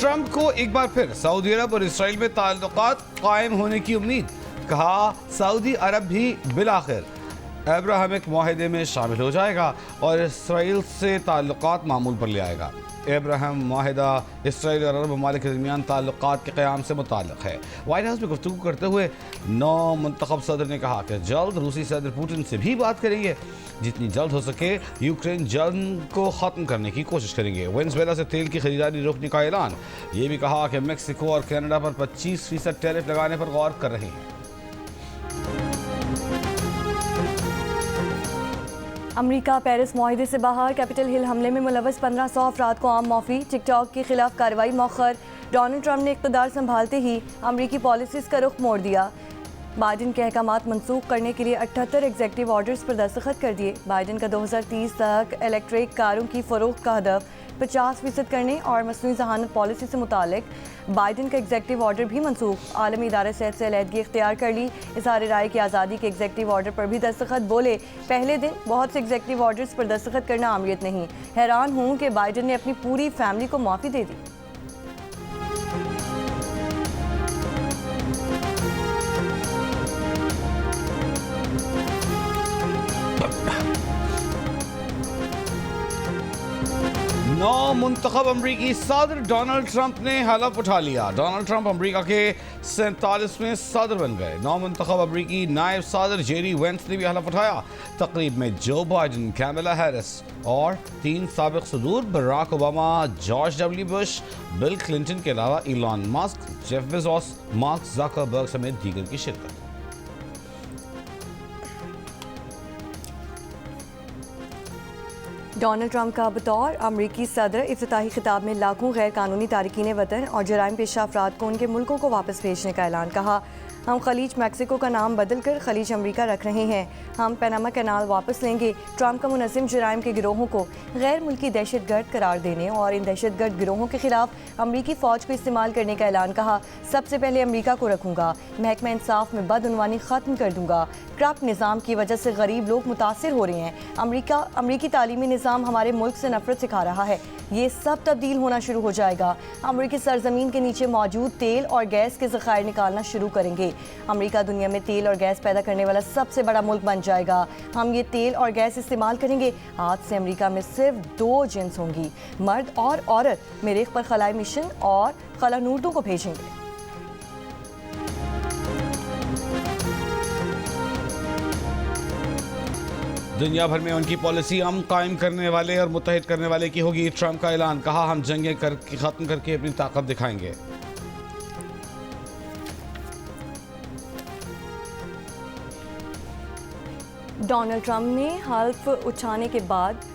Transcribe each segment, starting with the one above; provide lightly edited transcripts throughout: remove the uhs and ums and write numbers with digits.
Trump को एक बार फिर सऊदी अरब और इसराइल में ताल्लुकात कायम होने की उम्मीद। कहा सऊदी अरब भी बिलाखिर अब्राहमिक मुआहदे में शामिल हो जाएगा और इसराइल से ताल्लुकात मामूल पर ले आएगा। अब्राहम मुआहदा इसराइल और अरब ममालिक के दरमियान ताल्लुकात के क़याम से मुताल्लिक़ है। वाइट हाउस में गुफ्तगू करते हुए नौ मुंतखब सदर ने कहा कि जल्द रूसी सदर पुतिन से भी बात करेंगे। जितनी जल्द हो सके यूक्रेन जंग को ख़त्म करने की कोशिश करेंगे। वेनेजुएला से तेल की खरीदारी रोकने का ऐलान। ये भी कहा कि मेक्सिको और कनाडा पर 25% टैरिफ लगाने पर गौर कर रहे हैं। अमरीका पेरिस मुआहदे से बाहर। कैपिटल हिल हमले में मुलव्वस 1500 अफराद को आम माफ़ी। टिकटॉक के खिलाफ कार्रवाई मौखर। डोनाल्ड ट्रंप ने इक़्तिदार संभालते ही अमरीकी पॉलिसीज़ का रुख मोड़ दिया। बाइडन के अहकामात मनसूख करने के लिए 78 एग्जेक्टिव ऑर्डर्स पर दस्तखत कर दिए। बाइडन का 2030 तक इलेक्ट्रिक कारों की फ़रोख्त का हदफ 50% करने और मसनूई ज़हानत पॉलिसी से मुतालिक बाइडन का एग्जेक्टिव ऑर्डर भी मनसूख। आलमी इदारा सेहत से अलहदगी इख्तियार कर ली। इज़हार राय की आज़ादी के एग्जेक्टिव ऑर्डर पर भी दस्तखत। बोले पहले दिन बहुत से एग्जेक्टिव ऑर्डर्स पर दस्तखत करना आमियत नहीं। हैरान हूँ कि बाइडन ने अपनी पूरी फैमिली को माफ़ी दे दी। नौ मुंतखब अमरीकी सदर डोनाल्ड ट्रंप ने हलफ उठा लिया। डोनाल्ड ट्रंप अमरीका के 47वें सदर बन गए। नौ मुंतखब अमरीकी नायब सदर जेरी वेंस ने भी हलफ उठाया। तकरीब में जो बाइडन, कैमला हैरिस और 3 साबिक सदूर Barack Obama, George W Bush, Bill Clinton के अलावा Elon Musk, Jeff Bezos, Mark Zuckerberg समेत दीगर की शिरकत। डोनाल्ड ट्रंप का बतौर अमरीकी सदर इफ्तिताही खिताब में लाखों गैर कानूनी तारकीन वतन और जराइम पेशा अफराद को उनके मुल्कों को वापस भेजने का ऐलान। कहा हम खलीज मैक्सिको का नाम बदल कर खलीज अमरीका रख रहे हैं। हम पैनामा कैनाल वापस लेंगे। ट्रंप का मुनज़्ज़िम जराइम के गिरोहों को गैर मुल्की दहशतगर्द करार देने और इन दहशतगर्द गिरोहों के खिलाफ अमरीकी फ़ौज को इस्तेमाल करने का ऐलान। कहा सबसे पहले अमरीका को रखूंगा। महकमा इंसाफ में बदउनवानी ख़त्म कर दूंगा। करप्ट निज़ाम की वजह से गरीब लोग मुतासिर हो रहे हैं। अमरीकी तालीमी निज़ाम हमारे मुल्क से नफरत सिखा रहा है। ये सब तब्दील होना शुरू हो जाएगा। अमरीकी सरजमीन के नीचे मौजूद तेल और गैस के ज़खायर निकालना शुरू करेंगे। अमरीका दुनिया में तेल और गैस पैदा करने वाला सबसे बड़ा मुल्क बन जाएगा। हम ये तेल और गैस इस्तेमाल करेंगे। आज से अमरीका में सिर्फ 2 जिन्स होंगी, मर्द और औरत। मरीख पर खलाई मिशन और खलानूर्दों को भेजेंगे। दुनिया भर में उनकी पॉलिसी अमन कायम करने वाले और मुत्तहिद करने वाले की होगी। ट्रंप का ऐलान। कहा हम जंगें खत्म करके अपनी ताकत दिखाएंगे। डोनाल्ड ट्रंप ने हल्फ उठाने के बाद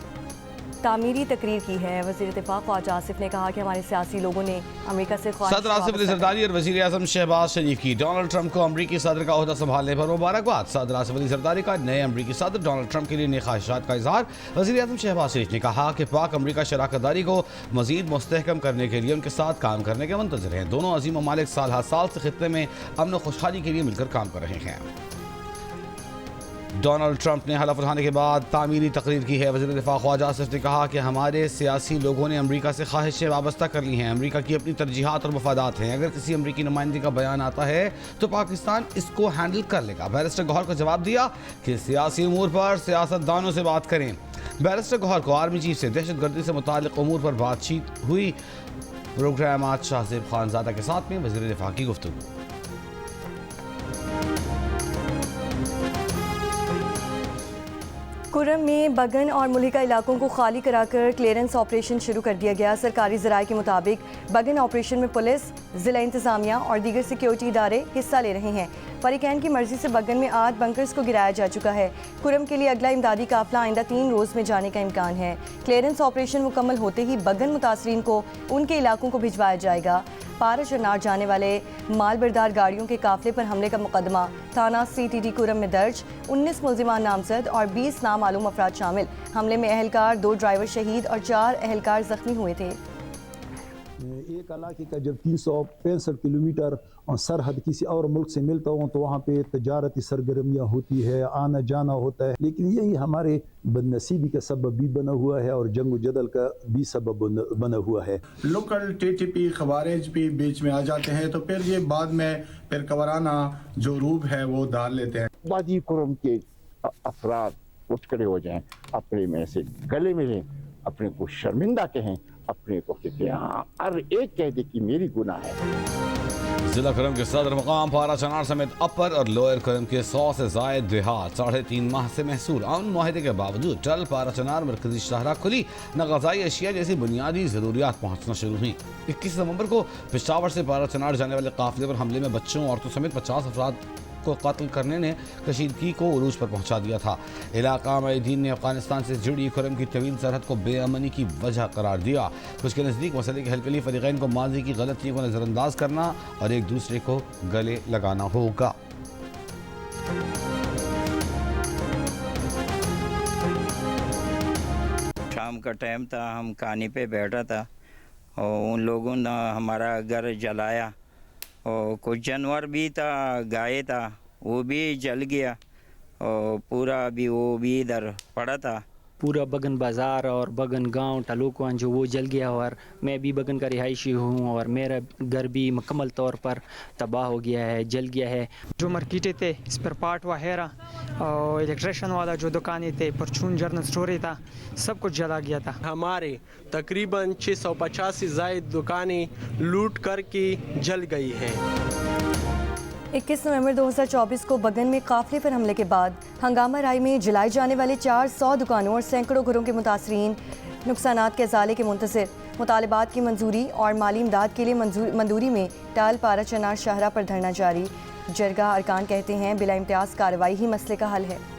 तामीरी तकरीर की है। वज़ीर दिफ़ा ख्वाजा आसिफ ने कहा कि हमारे सियासी लोगों ने अमेरिका से सदर आसिफ अली ज़रदारी और वज़ीर आज़म शहबाज शरीफ की डोनाल्ड ट्रंप को अमरीकी सदर का ओहदा संभालने पर मुबारकबाद। सदर आसिफ अली ज़रदारी का नए अमरीकी सदर डोनाल्ड ट्रंप के लिए नई ख्वाहिशात का इजहार। वज़ीर आज़म शहबाज शरीफ ने कहा कि पाक अमरीका शराकतदारी को मज़ीद मुस्तहकम करने के लिए उनके साथ काम करने के मुंतज़िर हैं। दोनों अजीम ममालिक साल हर साल से खित्ते में अमन व खुशहाली के लिए मिलकर काम कर रहे हैं। डोनाल्ड ट्रंप ने हलफ उठाने के बाद तामीरी तकरीर की है। वज़ीर दिफ़ा ख्वाजा आसिफ ने कहा कि हमारे सियासी लोगों ने अमरीका से ख्वाहिशें वाबस्ता कर ली हैं। अमरीका की अपनी तरजीहात और मफादात हैं। अगर किसी अमरीकी नुमाइंदे का बयान आता है तो पाकिस्तान इसको हैंडल कर लेगा। बैरिस्टर गौहर को जवाब दिया कि सियासी उमूर पर सियासतदानों से बात करें। बैरिस्टर गौहर को आर्मी चीफ से दहशतगर्दी से मुताल्लिक़ उमूर पर बातचीत हुई। प्रोग्राम आज शाहज़ेब खानज़ादा के साथ में वज़ीर दिफ़ा की गुफ्तगू। कुरम में बगन और मुलिका इलाकों को खाली कराकर क्लियरेंस ऑपरेशन शुरू कर दिया गया। सरकारी ज़राए के मुताबिक बगन ऑपरेशन में पुलिस, ज़िला इंतज़ामिया और दीगर सिक्योरिटी इदारे हिस्सा ले रहे हैं। फरीकैन की मर्जी से बगन में 8 बंकर्स को गिराया जा चुका है। कुरम के लिए अगला इमदादी काफिला आइंदा 3 रोज़ में जाने का इम्कान है। क्लियरेंस ऑपरेशन मुकम्मल होते ही बगन मुतासरीन को उनके इलाकों को भिजवाया जाएगा। पारा चनार जाने वाले मालबरदार गाड़ियों के काफिले पर हमले का मुकदमा थाना CTD कुरम में दर्ज। 19 मुल्जिमान नामजद और 20 नामालूम अफराद शामिल। हमले में अहलकार, 2 ड्राइवर शहीद और 4 अहलकार जख्मी हुए थे। एक इलाके का जब 365 किलोमीटर सरहद किसी और मुल्क से मिलता हूँ तो वहाँ पे तजारती सरगर्मियाँ होती है, आना जाना होता है, लेकिन यही हमारे बदनसीबी का सबब भी बना हुआ है और जंग जदल का भी सबब बना हुआ है। लोकल टीटीपी खवारिज भी बीच में आ जाते हैं तो फिर ये बाद में फिर कवराना जो रूप है वो डाल लेते हैं। बाजी कुरम के अफराद उठ खड़े हो जाएं, अपने में से गले मिलें, अपने को शर्मिंदा कहें, अपने को कहते हर एक कह दे कि मेरी गुनाह है। जिला करम के सदर मकाम पारा चनार समेत अपर और लोअर करम के 100 से जायद देहात 3.5 माह से महसूर अमन माहिदे के बावजूद टल पारा चनार मरकजी शाहरा खुली न गजाई अशिया जैसी बुनियादी जरूरियात पहुँचना शुरू हुई। 21 नवंबर को पेशावर से पारा चनार जाने वाले काफिले पर हमले में बच्चों औरतों समेत 50 अफराद को कत्ल करने ने कशीदगी को उरूज पर पहुंचा दिया था। इलाका मईदीन ने अफगानिस्तान से जुड़ी खुरम की तवील सरहद को बेअमनी की वजह करार दिया। कुछ के नज़दीक मसले के हल के लिए फरीकैन को माजी की गलतियों को नज़रअंदाज करना और एक दूसरे को गले लगाना होगा। शाम का टाइम था, हम कहानी पे बैठा था और उन लोगों ने हमारा घर जलाया और कुछ जानवर भी था, गाय था, वो भी जल गया और पूरा भी वो भी इधर पड़ा था। पूरा बगन बाज़ार और बगन गांव टलुकवान जो वो जल गया और मैं भी बगन का रिहायशी हूँ और मेरा घर भी मुकम्मल तौर पर तबाह हो गया है, जल गया है। जो मार्केटें थे, स्पेयर पार्ट वगैरह और इलेक्ट्रिशियन वाला जो दुकानें थे, परचून जनरल स्टोर था, सब कुछ जला गया था। हमारे तकरीबन 650 से ज़ायद दुकानें लूट करके जल गई हैं। 21 नवंबर 2024 को बगन में काफिले पर हमले के बाद हंगामा राय में जलाई जाने वाले 400 दुकानों और सैकड़ों घरों के मुतासरीन नुकसानात के अजाले के मुंतज़िर मुतालबात की मंजूरी और माली इमदाद के लिए मंजूरी में टाल पारा चनार शाहरा पर धरना जारी। जरगा अरकान कहते हैं बिला इम्तियाज़ कार्रवाई ही मसले का हल है।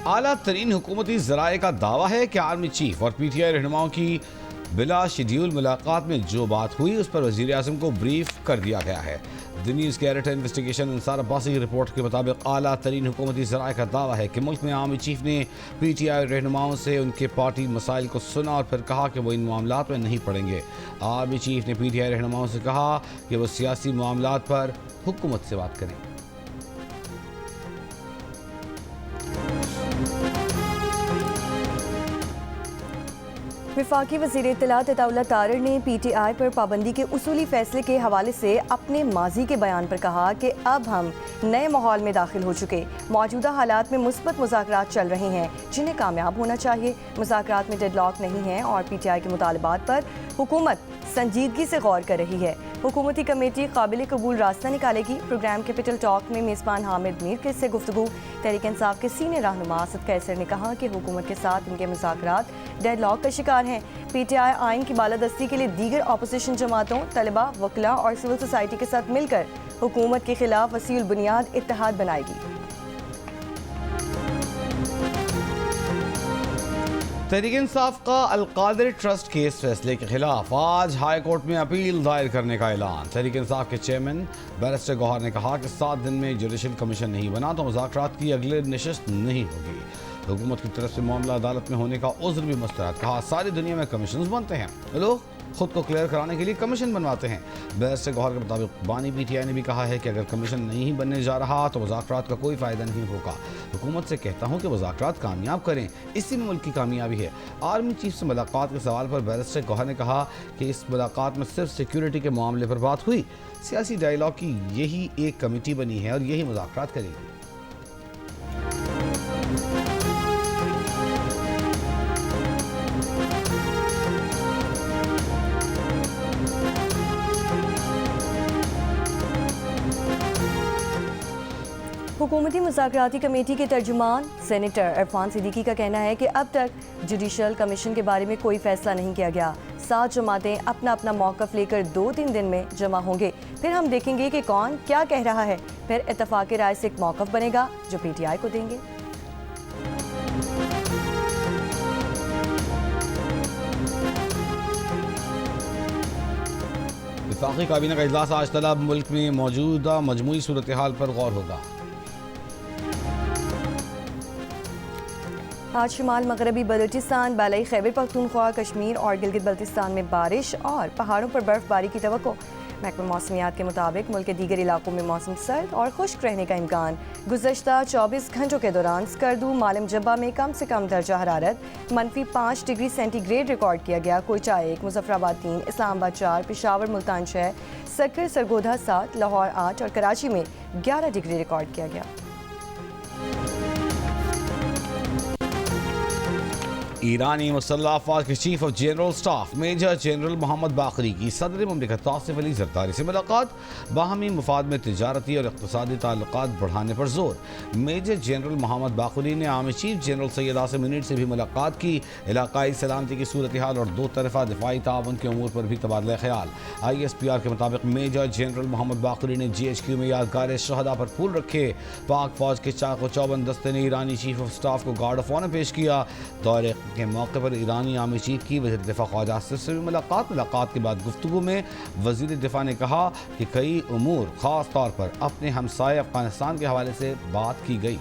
आला तरीन हुकूमती जराए का दावा है कि आर्मी चीफ और PTI रहनुमाओं की बिला शेड्यूल मुलाकात में जो बात हुई उस पर वज़ीर आज़म को ब्रीफ कर दिया गया है। द न्यूज़ के एडिटर इन्वेस्टिगेशन अंसार अब्बासी की रिपोर्ट के मुताबिक आला तरीन हुकूमती जराए का दावा है कि मुल्क में आर्मी चीफ ने PTI रहनुमाओं से उनके पार्टी मसाइल को सुना और फिर कहा कि वो इन मामलात में नहीं पड़ेंगे। आर्मी चीफ ने PTI रहनुमाओं से कहा कि वो सियासी मामलात पर हुकूमत से बात करें। वफाकी वज़ीर इत्तलात अताउल्लाह तारड़ ने PTI पर पाबंदी के उसूली फैसले के हवाले से अपने माजी के बयान पर कहा कि अब हम नए माहौल में दाखिल हो चुके, मौजूदा हालात में मुस्बत मुज़ाकरात चल रहे हैं जिन्हें कामयाब होना चाहिए। मुज़ाकरात में डेडलॉक नहीं है और PTI के मुतालबात पर हुकूमत संजीदगी से गौर कर रही है। हुकूमती कमेटी काबिल कबूल रास्ता निकालेगी। प्रोग्राम कैपिटल टॉक में मेज़बान हामिद मीर के से गुफ्तगू तहरीक इंसाफ के सीनियर रहनुमा असद कैसर ने कहा कि हुकूमत के साथ इनके मुज़ाकरात डेडलॉक का शिकार हैं। PTI आइन की बालादस्ती के लिए दीगर अपोजिशन जमातों, तलबा, वकला और सिविल सोसाइटी के साथ मिलकर हुकूमत के खिलाफ वसीउल बुनियाद इत्तेहाद बनाएगी। तहरीक इंसाफ का अलकादर ट्रस्ट केस फैसले के खिलाफ आज हाई कोर्ट में अपील दायर करने का ऐलान। तहरीक इंसाफ के चेयरमैन बैरिस्टर गौहर ने कहा कि 7 दिन में जुडिशल कमीशन नहीं बना तो मुज़ाकरात की अगले नशिस्त नहीं होगी। हुकूमत की तरफ से मामला अदालत में होने का उज़्र भी मुस्तरद। कहा सारी दुनिया में कमीशन बनते हैं, लोग खुद को क्लियर कराने के लिए कमीशन बनवाते हैं। बैरिस्टर गौहर के मुताबिक बानी PTI ने भी कहा है कि अगर कमीशन नहीं बनने जा रहा तो मुज़ाकरात का कोई फ़ायदा नहीं होगा। हुकूमत से कहता हूँ कि मुज़ाकरात कामयाब करें, इसी में मुल्क की कामयाबी है। आर्मी चीफ से मुलाकात के सवाल पर बैरिस्टर गौहर ने कहा कि इस मुलाकात में सिर्फ सिक्योरिटी के मामले पर बात हुई। सियासी डायलॉग की यही एक कमेटी बनी है और यही मुज़ाकरात करेगी। हुकूमती मुज़ाकराती कमेटी के तर्जुमान सेनेटर इरफान सिद्दीकी का कहना है कि अब तक जुडिशल कमीशन के बारे में कोई फैसला नहीं किया गया। 7 जमातें अपना अपना मौक़िफ़ लेकर 2-3 दिन में जमा होंगे, फिर हम देखेंगे कि कौन क्या कह रहा है, फिर इत्तफ़ाक़ राय से एक मौक़िफ़ बनेगा जो PTI को देंगे। वफाकी काबीना का इजलास आज तलब मुल्क में मौजूदा मजमूई सूरत हाल पर गौर होगा। आज शुमाल मगरबी बलूचिस्तान, बालाई खैबर पख्तूनख्वा, कश्मीर और गिलगित बल्तिस्तान में बारिश और पहाड़ों पर बर्फबारी की तवक्को। महकमा मौसमियात के मुताबिक मुल्क के दीगर इलाकों में मौसम सर्द और खुश्क रहने का इम्कान। गुज़श्ता 24 घंटों के दौरान स्कर्दू मालम जब्बा में कम से कम दर्जा हरारत -5 डिग्री सेंटीग्रेड रिकॉर्ड किया गया। कोयटा 1, मुजफ्फराबाद 3, इस्लामाबाद 4, पेशावर मुल्तान 6, सक्कर सरगोधा 7, लाहौर 8 और कराची में 11 डिग्री रिकॉर्ड किया गया। ईरानी मुसल्लह अफवाज के chief of general staff major general Mohammad Bagheri की सदर ममलिकत आसिफ अली जरदारी से मुलाकात। बाहमी मुफाद में तिजारती और इक़्तिसादी ताल्लुकात बढ़ाने पर जोर। मेजर जनरल मोहम्मद बाकरी ने army chief general Syed Asim Munir से भी मुलाकात की। इलाकाई सलामती की सूरत हाल और दो तरफा दिफाई ताउन के अमूर पर भी तबादला ख्याल। ISPR के मुताबिक मेजर जनरल मोहम्मद बाकरी ने GHQ में यादगार शहदा पर फूल रखे। पाक फौज के चाको चौबंद दस्ते ने ईरानी चीफ ऑफ स्टाफ को गार्ड ऑफ ऑनर पेश किया। दौरे के मौके पर ईरानी आर्मी चीफ की वज़ीर दिफा ख्वाजा आसिफ से भी मुलाकात के बाद गुफ्तगू में वज़ीर दिफा ने कहा कि कई उमूर ख़ास तौर पर अपने हमसाये अफगानिस्तान के हवाले से बात की गई।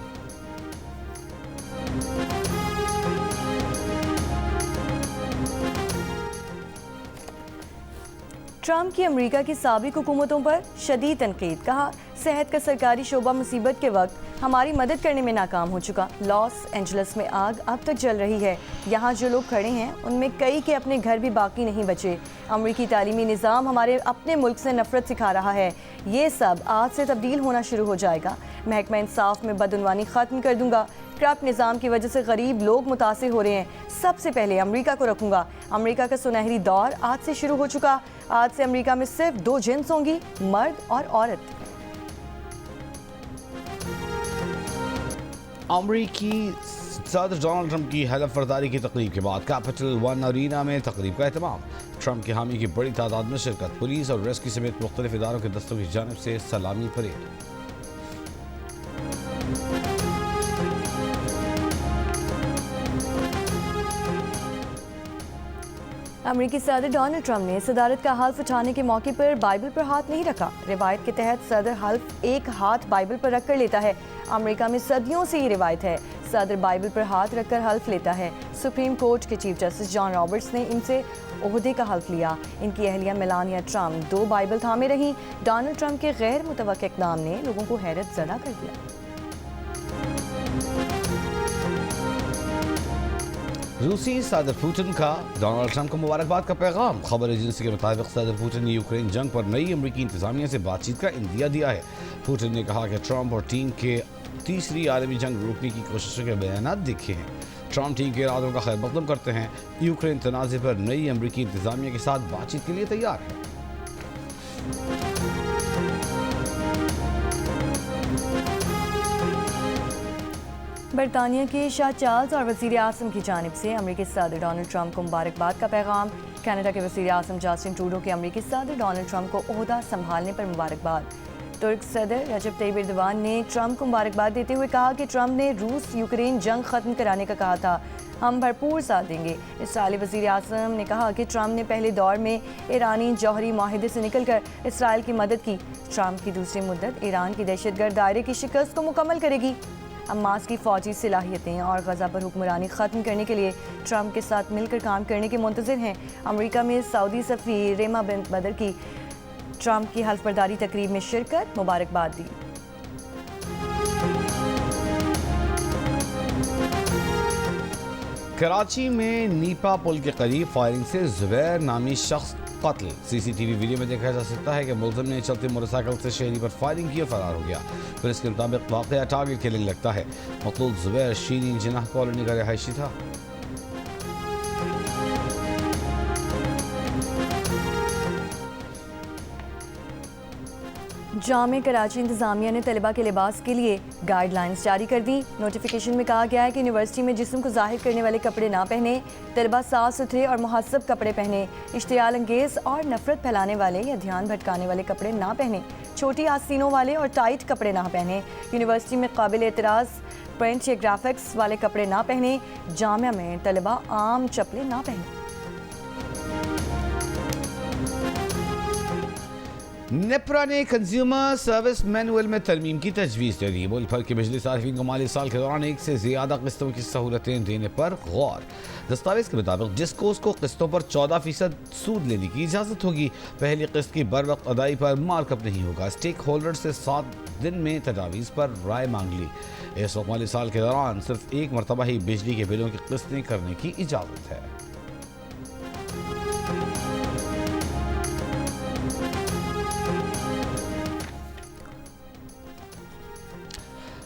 ट्रंप की अमेरिका की साबिक हुकूमतों पर शदीद तनकीद। कहा, सेहत का सरकारी शोबा मुसीबत के वक्त हमारी मदद करने में नाकाम हो चुका। लॉस एंजल्स में आग अब तक जल रही है। यहाँ जो लोग खड़े हैं उनमें कई के अपने घर भी बाकी नहीं बचे। अमेरिकी तालीमी निज़ाम हमारे अपने मुल्क से नफरत सिखा रहा है। ये सब आज से तब्दील होना शुरू हो जाएगा। महकमा इंसाफ में बदउनवानी ख़त्म कर दूंगा। करप्ट निज़ाम की वजह से गरीब लोग मुतासिर हो रहे हैं। सबसे पहले अमेरिका को रखूंगा। अमेरिका का सुनहरी दौर आज से शुरू हो चुका। आज से अमेरिका में सिर्फ 2 जिन्स होंगी, मर्द और औरत। अमरीकी सदर डोनाल्ड ट्रंप की हलफ बर्दारी की तकरीब के बाद कैपिटल वन अरीना में तकरीब का एहतमाम। ट्रंप के हामी की बड़ी तादाद में शिरकत। पुलिस और रेस्क्यू समेत मुख्तलिफ इदारों के दस्तों की जानिब से सलामी परेड। अमेरिकी सदर डोनाल्ड ट्रंप ने सदारत का हल्फ उठाने के मौके पर बाइबल पर हाथ नहीं रखा। रिवायत के तहत सदर हल्फ एक हाथ बाइबल पर रखकर लेता है। अमेरिका में सदियों से ये रिवायत है। सदर बाइबल पर हाथ रखकर हल्फ लेता है। सुप्रीम कोर्ट के चीफ जस्टिस जॉन रॉबर्ट्स ने इनसे ओहदे का हल्फ लिया। इनकी अहलिया मेलानिया ट्रंप 2 बाइबल थामे रहीं। डोनाल्ड ट्रंप के गैर मुतवक्किल इक़दाम ने लोगों को हैरत ज़दा कर दिया। रूसी सदर पुतिन का डोनाल्ड ट्रंप को मुबारकबाद का पैगाम। खबर एजेंसी के मुताबिक सदर पुतिन ने यूक्रेन जंग पर नई अमरीकी इंतजामिया से बातचीत का इंदिया दिया है। पुतिन ने कहा कि ट्रंप और टीम के तीसरी आलमी जंग रोकने की कोशिशों के बयानात देखे हैं। ट्रंप टीम के इरादों का खैर मकदम करते हैं। यूक्रेन तनाज़े पर नई अमरीकी इंतजामिया के साथ बातचीत के लिए तैयार है। बरतानिया के शाह चार्ल्स और वज़ीर आज़म की जानिब से अमरीकी सदर डोनाल्ड ट्रंप को मुबारकबाद का पैगाम। कनाडा के वज़ीर आज़म जस्टिन ट्रूडो के अमरीकी सदर डोनाल्ड ट्रंप को ओहदा संभालने पर मुबारकबाद। तुर्क सदर रजब तैयब एर्दोगान ने ट्रंप को मुबारकबाद देते हुए कहा कि ट्रंप ने रूस यूक्रेन जंग ख़त्म कराने का कहा था। हम भरपूर साथ देंगे। इसराइली वज़ीर आज़म ने कहा कि ट्रंप ने पहले दौर में ईरानी जौहरी माहिदे से निकलकर इसराइल की मदद की। ट्रंप की दूसरी मुद्दत ईरान की दहशतगर्द दायरे की शिकस्त को मुकम्मल करेगी। हमास की फ़ौजी सलाहियतें और गज़ा पर हुक्मरानी ख़त्म करने के लिए ट्रंप के साथ मिलकर काम करने के मुंतज़िर हैं। अमेरिका में सऊदी सफ़ीर रेमा बिन्त बदर की ट्रंप की हल्फ बर्दारी तकरीब में शिरकत, मुबारकबाद दी। कराची में नीपा पुल के करीब फायरिंग से जुबैर नामी शख्स कत्ल। CCTV वीडियो में देखा जा सकता है कि मुलज़िम ने चलते मोटरसाइकिल से शहरी पर फायरिंग की और फरार हो गया। पुलिस के मुताबिक वाक़या टारगेट किलिंग लगता है। मक़तूल जुबैर शीरीन जिनाह कॉलोनी का रिहायशी था। जामे कराची इंतज़ामिया ने तलबा के लिबास के लिए गाइडलाइंस जारी कर दी। नोटिफिकेशन में कहा गया है कि यूनिवर्सिटी में जिस्म को ज़ाहिर करने वाले कपड़े ना पहने। तलबा साफ़ सुथरे और मुहस्सब कपड़े पहने। इश्तियाल अंगेज़ और नफरत फैलाने वाले या ध्यान भटकाने वाले कपड़े ना पहने। छोटी आस्तीनों वाले और टाइट कपड़े ना पहने। यूनिवर्सिटी में काबिल एतराज़ प्रिंट या ग्राफिक्स वाले कपड़े ना पहने। जामिया में तलबा आम चप्पलें ना पहने। नेपरा ने कंज्यूमर सर्विस मैनुअल में तरमीम की तजवीज़ दे दी। मुल्क भर के बिजली सार्फिन को माली साल के दौरान एक से ज़्यादा किस्तों की सहूलतें देने पर गौर। दस्तावेज के मुताबिक जिसको उसको किस्तों पर 14% सूद लेने की इजाज़त होगी। पहली किस्त की बर वक्त अदाई पर मार्कअप नहीं होगा। स्टेक होल्डर से 7 दिन में तजावीज़ पर राय मांग ली। इस वक्त माली साल के दौरान सिर्फ एक मरतबा ही बिजली के बिलों की किस्तें करने की इजाज़त है।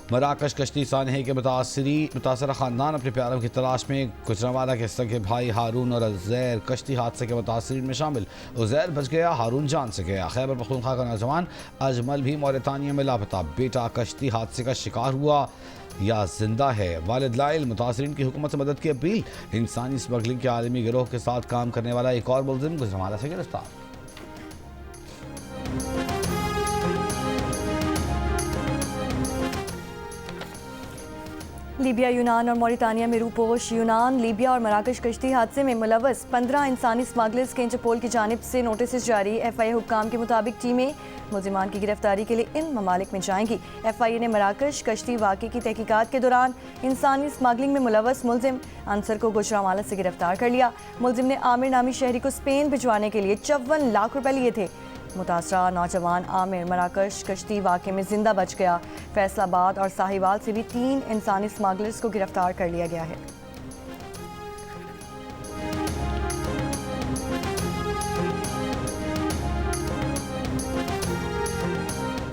मराकश कश्ती सानहे के मुतासरा ख़ानदान अपने प्यारों की तलाश में गुजरांवाला के सगे भाई हारून और उज़ैर कश्ती हादसे के मुतासरीन में शामिल। उज़ैर बच गया, हारून जान से गया। खैबर पख्तूनख्वा का नौजवान अजमल भी मौरितानिया में लापता। बेटा कश्ती हादसे का शिकार हुआ या जिंदा है। वालिद लाइल मुतासरीन की हुकूमत से मदद की अपील। इंसानी स्मगलिंग के आलमी गिरोह के साथ काम करने वाला एक और मुलजिम गुजरांवाला से गिरफ्तार। लीबिया, यूनान और मौरितानिया में रूपोश। यूनान, लीबिया और मराकश कश्ती हादसे में मुलव्वस 15 इंसानी स्मगलर्स के इंटरपोल की जानिब से नोटिस जारी। FIA हुक्काम के मुताबिक टीमें मुलजिमान की गिरफ्तारी के लिए इन ममालिक में जाएंगी। FIA ने मराकश कश्ती वाक़े की तहकीकात के दौरान इंसानी स्मगलिंग में मुलव्वस मुलजिम अंसर को गुजरांवाला से गिरफ्तार कर लिया। मुलजिम ने आमिर नामी शहरी को स्पेन भिजवाने के लिए 54 लाख रुपए लिए थे। मुतासरा नौजवान आमिर मराकश कश्ती वाक़े में जिंदा बच गया। फैसलाबाद और साहिवाल से भी 3 इंसानी स्मगलर्स को गिरफ्तार कर लिया गया है।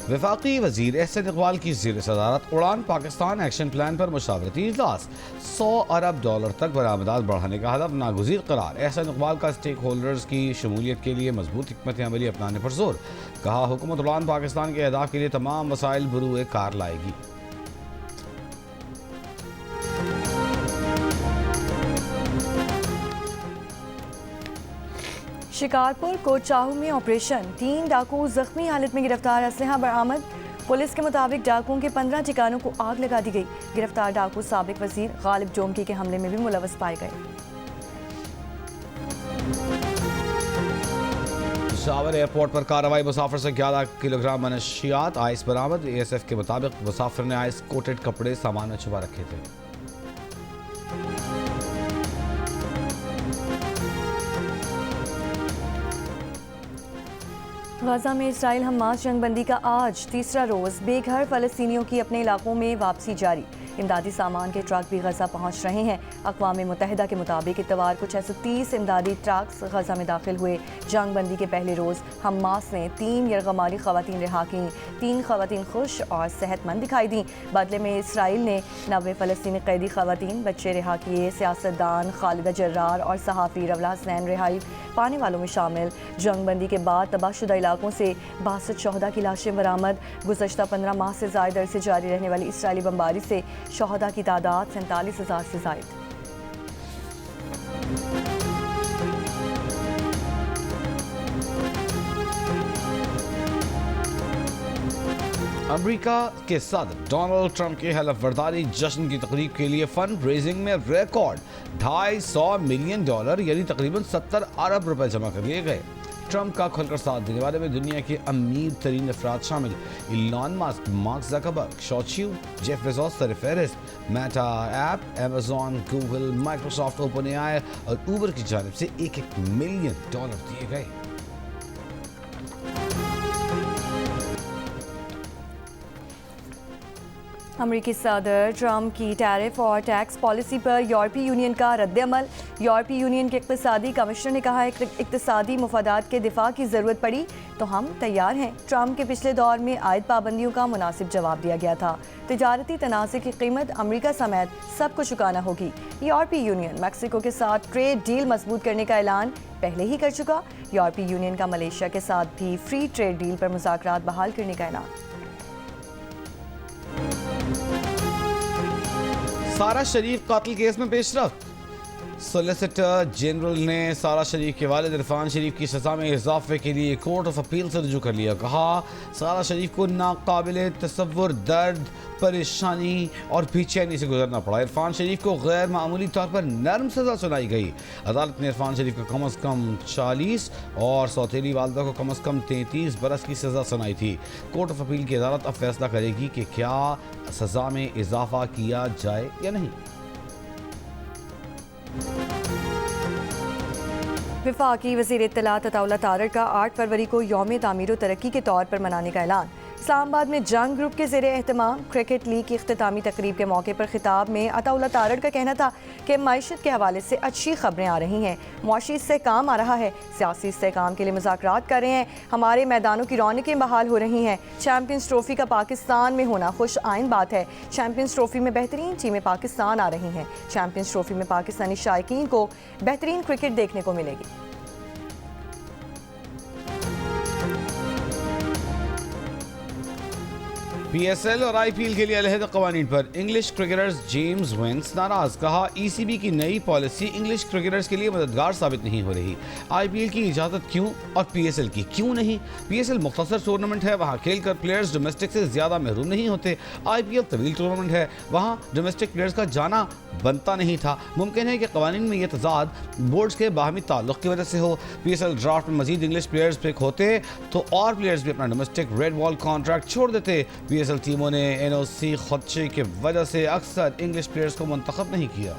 वफाकी वज़ीर एहसन इकबाल की ज़ेर सदारत उड़ान पाकिस्तान एक्शन प्लान पर मुशावरती इजलास। $100 अरब तक बरामदात बढ़ाने का हदफ नागुज़ीर करार। एहसन इकबाल का स्टेक होल्डर्स की शमूलियत के लिए मजबूत हिकमत अमली अपनाने पर जोर। कहा हुकूमत उड़ान पाकिस्तान के अहदाफ के लिए तमाम वसाइल बरूए कार लाएगी। शिकारपुर कोचाहू में ऑपरेशन, 3 डाकू जख्मी हालत में गिरफ्तार। असलहा बरामद। पुलिस के मुताबिक डाकुओं के 15 ठिकानों को आग लगा दी गई। गिरफ्तार डाकू साबिक वजीर गालिब जोमकी के हमले में भी मुलव्वस पाए गए। पेशावर एयरपोर्ट पर कार्रवाई। मुसाफिर से 11 किलोग्राम मनशियात आइस बरामद। ASF के मुताबिक मुसाफिर ने आइस कोटेड कपड़े सामान में छुपा रखे थे। गाजा में इसराइल हमास जंगबंदी का आज तीसरा रोज़। बेघर फ़लस्तीनियों की अपने इलाकों में वापसी जारी। इमदादी सामान के ट्रक भी गजा पहुँच रहे हैं। अक़वाम मुत्तहिदा के मुताबिक इतवार को 630 इमदादी ट्रक्स गजा में दाखिल हुए। जंगबंदी के पहले रोज़ हमास ने 3 यरगमाली ख़वातीन रिहा की। 3 ख़वातीन खुश और सेहतमंद दिखाई दी। बदले में इसराइल ने 90 फ़लस्तीनी कैदी ख़वातीन बच्चे रिहा किए। सियासतदान खालिदा जर्रार और सहाफ़ी रवला हसनैन रिहाई पाने वालों में शामिल। जंगबंदी के बाद तबाहशुदा इलाकों से 62 शहदा की लाशें बरामद। गुज़श्ता 15 माह से ज़ायद अरसे जारी रहने वाली इसराइली बमबारी से शहदा की तादाद 47,000 से ज़ायद। अमेरिका के सदर डोनाल्ड ट्रंप के हलफबरदारी जश्न की तकरीब के लिए फंड रेजिंग में रिकॉर्ड $250 मिलियन यानी तकरीबन 70 अरब रुपए जमा कर लिए गए। ट्रंप का खुलकर साथ देने वाले में दुनिया के अमीर तरीन अफराद शामिल। इलॉन मस्क, मार्क जकरबर्ग, शॉचियू, जेफ बेजोस सरफहरिस्त। Meta app, Amazon, Google, Microsoft, OpenAI और ऊबर की जानिब से $1 मिलियन दिए गए। अमरीकी सदर ट्रंप की टैरिफ और टैक्स पॉलिसी पर यूरोपीय यूनियन का रद्दअमल। यूरोपीय यूनियन के इक़्तिसादी कमिश्नर ने कहा है कि इक़्तिसादी मुफादात के दिफा की ज़रूरत पड़ी तो हम तैयार हैं। ट्रंप के पिछले दौर में आयद पाबंदियों का मुनासिब जवाब दिया गया था। तिजारती तनाज़े की कीमत अमरीका समेत सबको चुकाना होगी। यूरोपीय यूनियन मैक्सिको के साथ ट्रेड डील मजबूत करने का ऐलान पहले ही कर चुका। यूरोपीय यूनियन का मलेशिया के साथ भी फ्री ट्रेड डील पर मुज़ाकरात बहाल करने का ऐलान। सारा शरीफ कातिल केस में पेशरफ्त। सोलिसिटर जनरल ने सारा शरीफ के वालिद इरफान शरीफ की सज़ा में इजाफे के लिए कोर्ट ऑफ अपील से रुजू कर लिया। कहा सारा शरीफ को नाकाबिले तसव्वुर दर्द, परेशानी और बेचैनी से गुजरना पड़ा। इरफान शरीफ को गैर मामूली तौर पर नरम सज़ा सुनाई गई। अदालत ने इरफान शरीफ को कम अज़ कम 40 और सौतेली वालदा को कम अज़ कम 33 बरस की सज़ा सुनाई थी। कोर्ट ऑफ अपील की अदालत अब फैसला करेगी कि क्या सज़ा में इजाफा किया जाए या नहीं। वफाकी वज़ीर इत्तलात अताउल्लाह तारड़ का 8 फरवरी को यौम तामीर व तरक्की के तौर पर मनाने का ऐलान। इस्लामाबाद में जंग ग्रुप के ज़ेरे एहतमाम क्रिकेट लीग की इख्तितामी तकरीब के मौके पर खिताब में अताउल्लाह तारड़ का कहना था कि मईशत के हवाले से अच्छी खबरें आ रही हैं, मुआशी इस्तेहकाम आ रहा है, सियासी इस्तेहकाम के लिए मुज़ाकरात कर रहे हैं, हमारे मैदानों की रौनकें बहाल हो रही हैं। चैम्पियंस ट्रॉफी का पाकिस्तान में होना खुश आइन बात है। चैम्पियंस ट्रॉफी में बेहतरीन टीमें पाकिस्तान आ रही हैं। चैम्पियंस ट्रॉफी में पाकिस्तानी शायकीन को बेहतरीन क्रिकेट देखने को मिलेगी। PSL और IPL के लिए अलहदा कवानीन पर इंग्लिश क्रिकेटर्स जेम्स विंस नाराज। कहा ECB की नई पॉलिसी इंग्लिश क्रिकेटर्स के लिए मददगार साबित नहीं हो रही। IPL की इजाज़त क्यों और PSL की क्यों नहीं? PSL मुख्तसर टूर्नामेंट है, वहाँ खेल कर प्लेयर्स डोमेस्टिक से ज़्यादा महरूम नहीं होते। IPL तवील टूर्नामेंट है, वहाँ डोमेस्टिक प्लेयर्स का जाना बनता नहीं था। मुमकिन है कि कवानीन में यह तजाद बोर्ड्स के बाहमी ताल्लुक़ की वजह से हो। PSL ड्राफ्ट में मजीद इंग्लिश प्लेयर्स पिक होते तो और प्लेयर्स भी अपना डोमेस्टिक रेड बॉल कॉन्ट्रैक्ट छोड़ देते। PSL टीमों ने NOC खदशे की वजह से अक्सर इंग्लिश प्लेयर्स को मुंतखब नहीं किया।